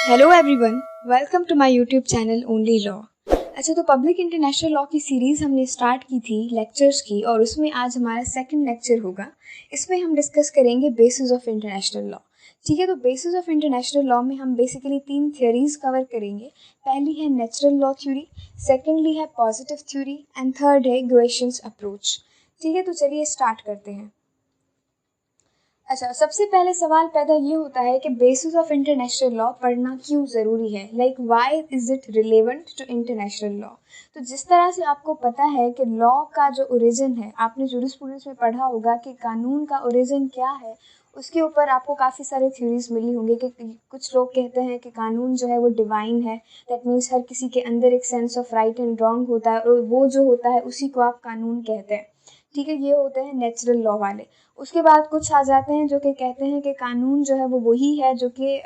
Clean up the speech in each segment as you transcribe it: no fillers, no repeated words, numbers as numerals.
Hello everyone, welcome to my YouTube channel only law. अच्छा, तो public international law की series हमने start की थी लेक्चर्स की, और उसमें आज हमारा सेकंड लेक्चर होगा। इसमें हम डिस्कस करेंगे बेसिस ऑफ इंटरनेशनल लॉ। ठीक है, तो बेसिस ऑफ इंटरनेशनल लॉ में हम बेसिकली 3 थ्योरीज कवर करेंगे। पहली है नेचुरल लॉ थ्योरी, सेकेंडली है पॉजिटिव थ्योरी एंड थर्ड है ग्रोएशियंस अप्रोच। ठीक है, तो चलिए स्टार्ट करते हैं। अच्छा, सबसे पहले सवाल पैदा ये होता है कि बेसिस ऑफ इंटरनेशनल लॉ पढ़ना क्यों ज़रूरी है, like why is it relevant to international law. तो जिस तरह से आपको पता है कि लॉ का जो ओरिजिन है, आपने जूरिस्प्रूडेंस में पढ़ा होगा कि कानून का ओरिजिन क्या है, उसके ऊपर आपको काफ़ी सारे थ्योरीज मिली होंगी कि कुछ लोग कहते हैं कि कानून जो है वो डिवाइन है। दैट मीन्स हर किसी के अंदर एक sense of right and wrong होता है, और वो जो होता है उसी को आप कानून कहते हैं। ठीक है, ये होते हैं नेचुरल लॉ वाले। उसके बाद कुछ आ जाते हैं जो कि कहते हैं कि कानून जो है वो वही है जो कि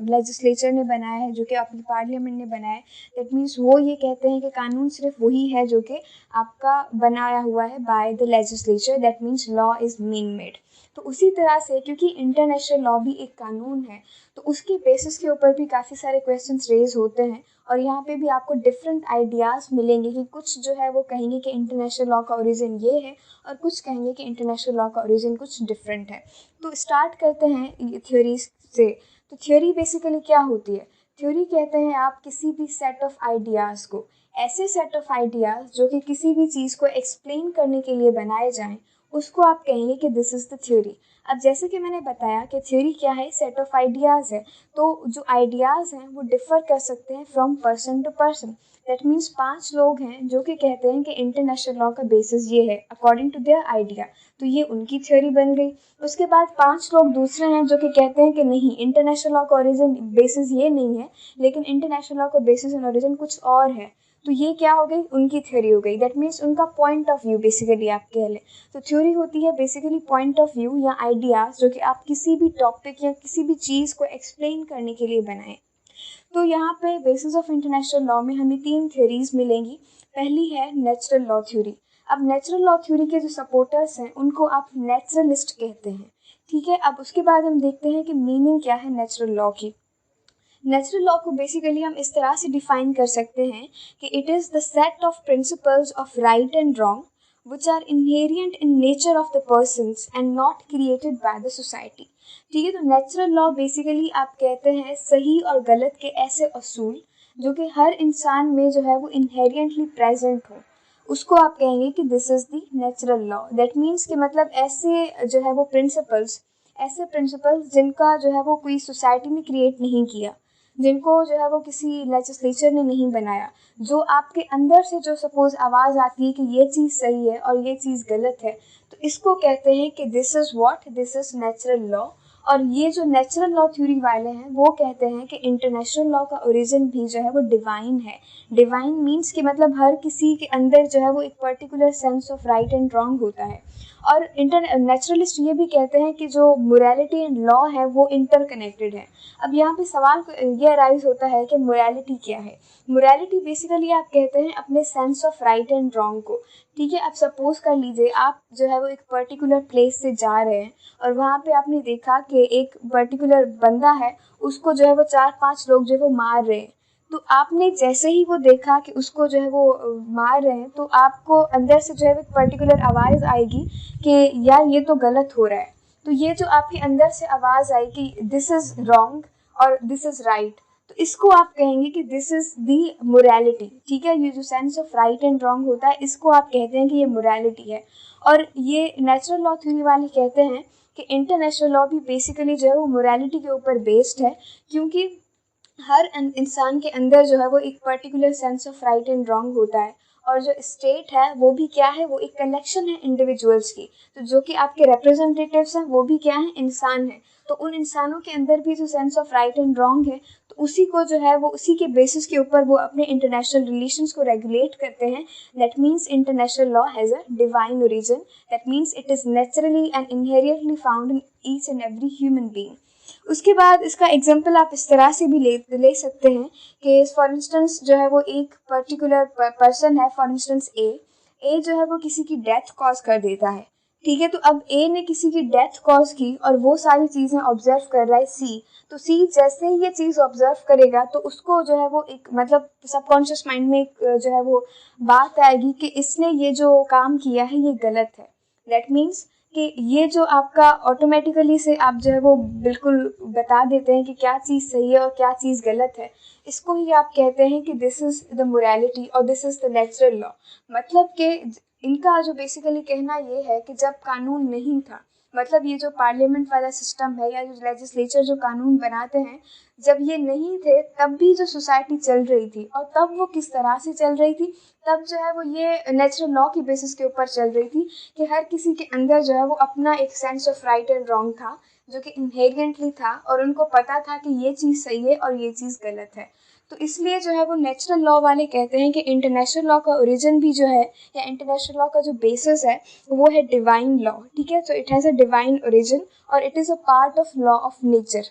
लेजिस्लेचर ने बनाया है, जो कि अपनी पार्लियामेंट ने बनाया है। दैट मीन्स वो ये कहते हैं कि कानून सिर्फ वही है जो कि आपका बनाया हुआ है by the legislature. That means law is main made. तो उसी तरह से क्योंकि इंटरनेशनल लॉ भी एक कानून है, तो उसके बेसिस के ऊपर भी काफ़ी सारे क्वेश्चंस रेज होते हैं। और यहाँ पे भी आपको डिफरेंट आइडियाज़ मिलेंगे कि कुछ जो है वो कहेंगे कि इंटरनेशनल लॉ का ओरिजिन ये है, और कुछ कहेंगे कि इंटरनेशनल लॉ का ओरिजिन कुछ डिफरेंट है। तो स्टार्ट करते हैं ये थ्योरीज से। तो थ्योरी बेसिकली क्या होती है? थ्योरी कहते हैं आप किसी भी सेट ऑफ आइडियाज़ को, ऐसे सेट ऑफ आइडियाज़ जो कि किसी भी चीज़ को एक्सप्लेन करने के लिए बनाए जाएं, उसको आप कहेंगे कि दिस इज़ द थ्योरी। अब जैसे कि मैंने बताया कि थ्योरी क्या है, सेट ऑफ आइडियाज़ है। तो जो आइडियाज़ हैं वो डिफ़र कर सकते हैं from person to person. That means 5 लोग हैं जो कि कहते हैं कि इंटरनेशनल लॉ का बेसिस ये है अकॉर्डिंग टू देयर आइडिया, तो ये उनकी थ्योरी बन गई। उसके बाद 5 लोग दूसरे हैं जो कि कहते हैं कि नहीं, इंटरनेशनल लॉ का ओरिजिन बेसिस ये नहीं है, लेकिन इंटरनेशनल लॉ का बेसिस एंड ओरिजिन कुछ और है। तो ये क्या हो गई? उनकी थ्योरी हो गई। दैट मीन्स उनका पॉइंट ऑफ व्यू बेसिकली आप कह लें। तो थ्योरी होती है बेसिकली पॉइंट ऑफ व्यू या आइडियाज़ जो कि आप किसी भी टॉपिक या किसी भी चीज़ को एक्सप्लेन करने के लिए बनाएं। तो यहाँ पे बेसिस ऑफ इंटरनेशनल लॉ में हमें 3 थ्योरीज मिलेंगी। पहली है नेचुरल लॉ थ्योरी। अब नेचुरल लॉ थ्योरी के जो सपोर्टर्स हैं उनको आप नेचुरलिस्ट कहते हैं। ठीक है, अब उसके बाद हम देखते हैं कि मीनिंग क्या है नेचुरल लॉ की। नेचुरल लॉ को बेसिकली हम इस तरह से डिफाइन कर सकते हैं कि it is the set of principles of right and wrong which are inherent in nature of the persons and not created by the society। ठीक है, तो नेचुरल लॉ बेसिकली आप कहते हैं सही और गलत के ऐसे असूल जो कि हर इंसान में जो है वो इनहेरिएंटली प्रेजेंट हो, उसको आप कहेंगे कि this is the natural law. That means कि मतलब ऐसे जो है वो प्रिंसिपल्स, ऐसे प्रिंसिपल्स जिनका जो है वो कोई सोसाइटी ने क्रिएट नहीं किया, जिनको जो है वो किसी लेजिस्लेचर ने नहीं बनाया, जो आपके अंदर से जो सपोज आवाज़ आती है कि ये चीज़ सही है और ये चीज़ गलत है, तो इसको कहते हैं कि this is what, this is natural law. और ये जो नेचुरल लॉ थ्योरी वाले हैं वो कहते हैं कि इंटरनेशनल लॉ का ओरिजिन भी जो है वो डिवाइन है। डिवाइन मीन्स कि मतलब हर किसी के अंदर जो है वो एक particular sense of right and wrong होता है। और नेचुरलिस्ट ये भी कहते हैं कि जो मोरालिटी एंड लॉ है वो इंटरकनेक्टेड है। अब यहाँ पे सवाल ये अराइज होता है कि मोरालिटी क्या है। मोरालिटी बेसिकली आप कहते हैं अपने sense of right and wrong को। ठीक है, अब सपोज कर लीजिए आप जो है वो एक पर्टिकुलर प्लेस से जा रहे हैं, और वहाँ पे आपने देखा कि एक पर्टिकुलर बंदा है, उसको जो है वो 4-5 लोग जो है वो मार रहे हैं। तो आपने जैसे ही वो देखा कि उसको जो है वो मार रहे हैं, तो आपको अंदर से जो है एक पर्टिकुलर आवाज़ आएगी कि यार ये तो गलत हो रहा है। तो ये जो आपके अंदर से आवाज़ आई कि दिस इज़ रॉन्ग और दिस इज़ राइट, तो इसको आप कहेंगे कि दिस इज़ दी मोरालिटी। ठीक है, ये जो sense of right and wrong होता है इसको आप कहते हैं कि ये मोरालिटी है। और ये नेचुरल लॉ थ्योरी वाले कहते हैं कि इंटरनेशनल लॉ भी बेसिकली जो है वो मोरालिटी के ऊपर बेस्ड है, क्योंकि हर इंसान के अंदर जो है वो एक particular sense of right and wrong होता है। और जो स्टेट है वो भी क्या है, वो एक कलेक्शन है इंडिविजुअल्स की। तो जो कि आपके रिप्रेजेंटेटिव्स हैं वो भी क्या है, इंसान है। तो उन इंसानों के अंदर भी जो sense of right and wrong है, तो उसी को जो है वो उसी के बेसिस के ऊपर वो अपने इंटरनेशनल रिलेशंस को रेगुलेट करते हैं। That means international law has a divine origin. That means it is naturally and inherently found in each and every human being. उसके बाद इसका एग्जाम्पल आप इस तरह से भी ले सकते हैं कि फॉर इंस्टेंस जो है वो एक पर्टिकुलर पर्सन है, फॉर इंस्टेंस ए जो है वो किसी की डेथ कॉज कर देता है। ठीक है। तो अब ए ने किसी की डेथ कॉज की और वो सारी चीज़ें ऑब्जर्व कर रहा है सी, तो सी जैसे ही ये चीज़ ऑब्जर्व करेगा तो उसको जो है वो एक मतलब सबकॉन्शियस माइंड में एक जो है वो बात आएगी कि इसने ये जो काम किया है ये गलत है। दैट मीन्स कि ये जो आपका ऑटोमेटिकली से आप जो है वो बिल्कुल बता देते हैं कि क्या चीज़ सही है और क्या चीज़ गलत है। इसको ही आप कहते हैं कि दिस इज़ द मोरालिटी और this is the natural law. मतलब कि इनका जो बेसिकली कहना ये है कि जब कानून नहीं था, मतलब ये जो पार्लियामेंट वाला सिस्टम है या जो लेजिस्लेचर जो कानून बनाते हैं, जब ये नहीं थे तब भी जो सोसाइटी चल रही थी और तब वो किस तरह से चल रही थी, तब जो है वो ये नेचुरल लॉ की बेसिस के ऊपर चल रही थी कि हर किसी के अंदर जो है वो अपना एक sense of right and wrong था जो कि इनहेरेंटली था और उनको पता था कि ये चीज़ सही है और ये चीज़ गलत है। तो इसलिए जो है वो नेचुरल लॉ वाले कहते हैं कि इंटरनेशनल लॉ का ओरिजिन भी जो है या इंटरनेशनल लॉ का जो बेसिस है वो है डिवाइन लॉ। ठीक है, तो it has a divine origin और it is a part of law of nature.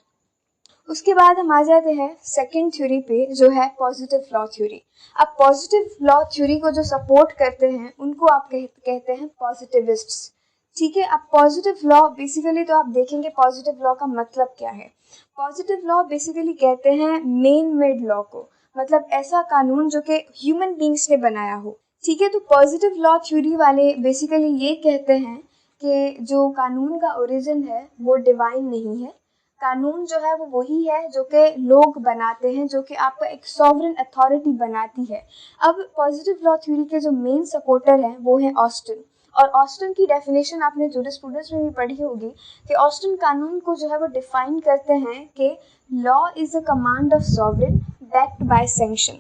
उसके बाद हम आ जाते हैं सेकंड थ्योरी पे जो है पॉजिटिव लॉ थ्योरी। अब पॉजिटिव लॉ थ्योरी को जो सपोर्ट करते हैं उनको आप कहते हैं पॉजिटिविस्ट्स। ठीक है, अब पॉजिटिव लॉ बेसिकली तो आप देखेंगे पॉजिटिव लॉ का मतलब क्या है। पॉजिटिव लॉ बेसिकली कहते हैं मेन मेड लॉ को, मतलब ऐसा कानून जो कि ह्यूमन बींग्स ने बनाया हो। ठीक है, तो पॉजिटिव लॉ थ्योरी वाले बेसिकली ये कहते हैं कि जो कानून का ओरिजिन है वो डिवाइन नहीं है। कानून जो है वो वही है जो कि लोग बनाते हैं, जो कि आपको एक सॉवरेन अथॉरिटी बनाती है। अब पॉजिटिव लॉ थ्योरी के जो मेन सपोर्टर हैं वो है ऑस्टिन, और ऑस्टिन की डेफिनेशन आपने जूरिस्प्रूडेंस में भी पढ़ी होगी कि ऑस्टिन कानून को जो है वो डिफाइन करते हैं कि law is a command of sovereign backed by sanction.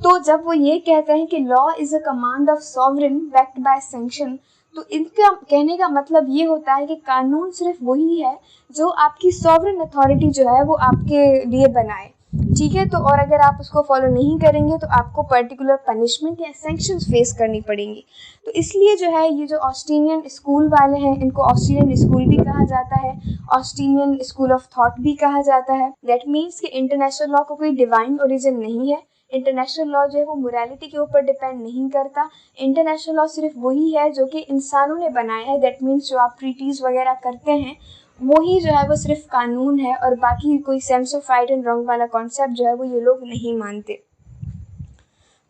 तो जब वो ये कहते हैं कि law is a command of sovereign backed by sanction, तो इनका कहने का मतलब ये होता है कि कानून सिर्फ वही है जो आपकी सॉवरेन अथॉरिटी जो है वो आपके लिए बनाए। ठीक है, तो और अगर आप उसको फॉलो नहीं करेंगे तो आपको पर्टिकुलर पनिशमेंट या सैंक्शंस फेस करनी पड़ेंगी। तो इसलिए जो है ये जो ऑस्टिनियन स्कूल वाले हैं इनको ऑस्टिनियन स्कूल भी कहा जाता है, ऑस्टिनियन स्कूल ऑफ थॉट भी कहा जाता है। दैट मीन्स कि इंटरनेशनल लॉ का कोई डिवाइन ओरिजिन नहीं है। इंटरनेशनल लॉ जो है वो मोरालिटी के ऊपर डिपेंड नहीं करता। इंटरनेशनल लॉ सिर्फ वही है जो कि इंसानों ने बनाया है। दैट मीन्स जो आप ट्रीटीज़ वगैरह करते हैं वही जो है वो सिर्फ कानून है और बाकी कोई sense of right and wrong वाला कॉन्सेप्ट जो है वो ये लोग नहीं मानते।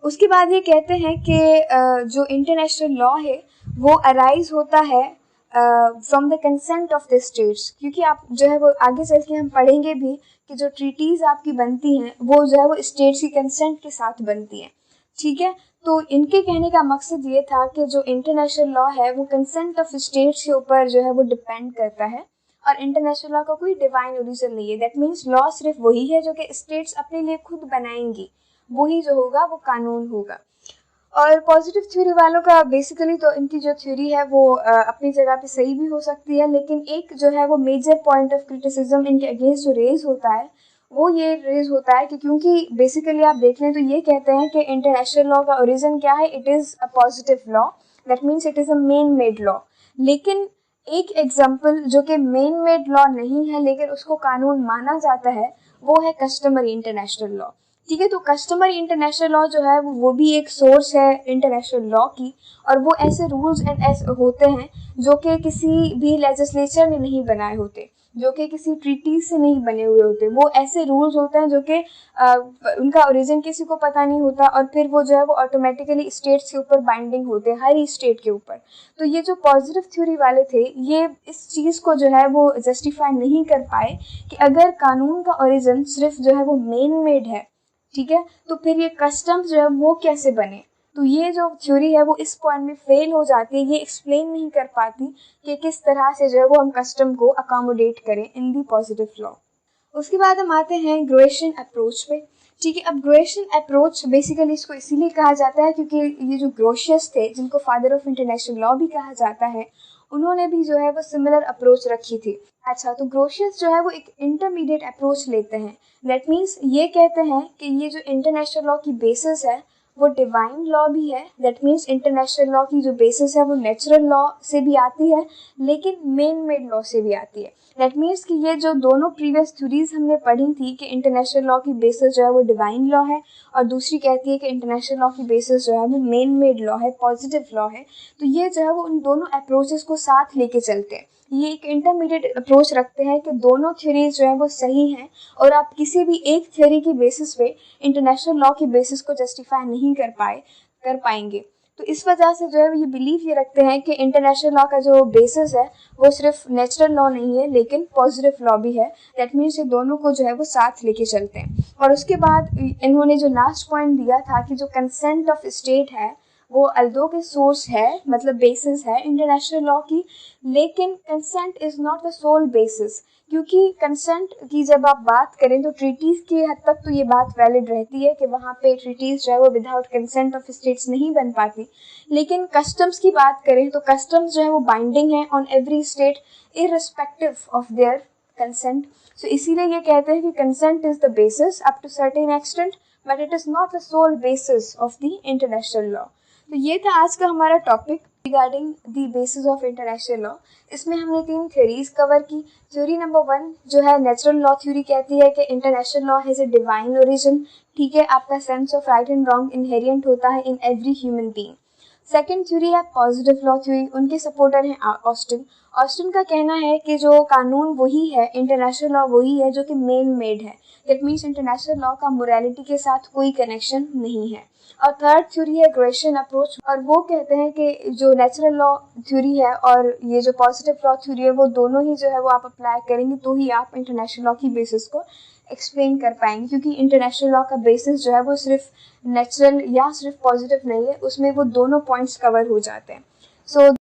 उसके बाद ये कहते हैं कि जो इंटरनेशनल लॉ है वो अराइज होता है from the consent of the states, क्योंकि आप जो है वो आगे चल के हम पढ़ेंगे भी कि जो ट्रीटीज़ आपकी बनती हैं वो जो है वो स्टेट्स की कंसेंट के साथ बनती हैं। ठीक है, तो इनके कहने का मकसद ये था कि जो इंटरनेशनल लॉ है वो कंसेंट ऑफ स्टेट्स के ऊपर जो है वो डिपेंड करता है और इंटरनेशनल लॉ का कोई डिवाइन ओरिजिन नहीं है। दैट मीन्स लॉ सिर्फ वही है जो कि स्टेट्स अपने लिए खुद बनाएंगी, वही जो होगा वो कानून होगा। और पॉजिटिव थ्योरी वालों का बेसिकली तो इनकी जो थ्योरी है वो अपनी जगह पे सही भी हो सकती है, लेकिन एक जो है वो मेजर पॉइंट ऑफ क्रिटिसिज्म इनके अगेंस्ट जो रेज होता है वो ये रेज होता है कि क्योंकि बेसिकली आप देख लें तो ये कहते हैं कि इंटरनेशनल लॉ का ओरिजिन क्या है, it is a positive law. That means it is a main made law. लेकिन एक एग्जाम्पल जो कि मेन मेड लॉ नहीं है लेकिन उसको कानून माना जाता है वो है कस्टमरी इंटरनेशनल लॉ। ठीक है, तो कस्टमरी इंटरनेशनल लॉ जो है वो भी एक सोर्स है इंटरनेशनल लॉ की, और वो ऐसे रूल्स एंड ऐसे होते हैं जो कि किसी भी लेजिस्लेचर ने नहीं बनाए होते, जो कि किसी ट्रीटी से नहीं बने हुए होते। वो ऐसे रूल्स होते हैं जो कि उनका ओरिजिन किसी को पता नहीं होता और फिर वो जो है वो ऑटोमेटिकली स्टेट्स के ऊपर बाइंडिंग होते हैं, हर ही स्टेट के ऊपर। तो ये जो पॉजिटिव थ्योरी वाले थे ये इस चीज़ को जो है वो जस्टिफाई नहीं कर पाए कि अगर कानून का ओरिजिन सिर्फ जो है वो मेन मेड है, ठीक है, तो फिर ये कस्टम्स जो है वो कैसे बने। तो ये जो थ्योरी है वो इस पॉइंट में फेल हो जाती है, ये एक्सप्लेन नहीं कर पाती कि किस तरह से जो है वो हम कस्टम को अकोमोडेट करें इन दी पॉजिटिव लॉ। उसके बाद हम आते हैं ग्रोएशियन अप्रोच पे। ठीक है, अब ग्रोएशियन अप्रोच बेसिकली इसको इसीलिए कहा जाता है क्योंकि ये जो ग्रोशियस थे जिनको फादर ऑफ इंटरनेशनल लॉ भी कहा जाता है, उन्होंने भी जो है वो सिमिलर अप्रोच रखी थी। अच्छा, तो ग्रोशियस जो है वो एक इंटरमीडिएट अप्रोच लेते हैं। दैट मीन्स ये कहते हैं कि ये जो इंटरनेशनल लॉ की बेसिस है वो डिवाइन लॉ भी है। दैट मीन्स इंटरनेशनल लॉ की जो बेसिस है वो नेचुरल लॉ से भी आती है, लेकिन मेन मेड लॉ से भी आती है। दैट मीन्स कि ये जो दोनों प्रीवियस थ्योरीज हमने पढ़ी थी कि इंटरनेशनल लॉ की बेसिस जो है वो डिवाइन लॉ है, और दूसरी कहती है कि इंटरनेशनल लॉ की बेसिस जो है वो मेन मेड लॉ है, पॉजिटिव लॉ है। तो ये जो है वो उन दोनों अप्रोचेस को साथ लेके चलते हैं। ये एक इंटरमीडिएट अप्रोच रखते हैं कि दोनों थ्योरीज जो है वो सही हैं, और आप किसी भी एक थ्योरी की बेसिस पे इंटरनेशनल लॉ की बेसिस को जस्टिफाई नहीं कर पाएंगे। तो इस वजह से जो है ये बिलीव ये रखते हैं कि इंटरनेशनल लॉ का जो बेसिस है वो सिर्फ नेचुरल लॉ नहीं है, लेकिन पॉजिटिव लॉ भी है। दैट मीन्स ये दोनों को जो है वो साथ लेके चलते हैं। और उसके बाद इन्होंने जो लास्ट पॉइंट दिया था कि जो कंसेंट ऑफ स्टेट है वो अल्दो के सोर्स है, मतलब बेसिस है इंटरनेशनल लॉ की, लेकिन consent is not the sole basis. क्योंकि कंसेंट की जब आप बात करें तो ट्रीटीज़ की हद तक तो ये बात वैलिड रहती है कि वहाँ पे ट्रीटीज़ जो है वो विदाउट कंसेंट ऑफ स्टेट्स नहीं बन पाती। लेकिन कस्टम्स की बात करें तो कस्टम्स जो है वो बाइंडिंग है on every state irrespective of their consent. So इसीलिए ये कहते हैं कि consent is the basis up to certain extent, but it is not the sole basis of the international law. तो ये था आज का हमारा topic regarding the basis of international law. इसमें हमने 3 थ्योरीज कवर की। थ्योरी नंबर 1 जो है नेचुरल लॉ थ्योरी कहती है कि international law has a divine origin. ठीक है, आपका sense of right and wrong inherent होता है in every human being. Second theory है पॉजिटिव लॉ थ्योरी, उनके सपोर्टर हैं ऑस्टिन। ऑस्टिन का कहना है कि जो कानून वही है, इंटरनेशनल लॉ वही है जो कि मेन मेड है। दैट मीन्स इंटरनेशनल लॉ का मोरालिटी के साथ कोई कनेक्शन नहीं है। और थर्ड थ्योरी है ग्रेशियन अप्रोच, और वो कहते हैं कि जो नेचुरल लॉ थ्योरी है और ये जो पॉजिटिव लॉ थ्योरी है वो दोनों ही जो है वो आप अप्लाई करेंगे तो ही आप इंटरनेशनल लॉ की बेसिस को एक्सप्लेन कर पाएंगे। क्योंकि इंटरनेशनल लॉ का बेसिस जो है वो सिर्फ नेचुरल या सिर्फ पॉजिटिव नहीं है, उसमें वो दोनों पॉइंट्स कवर हो जाते हैं। सो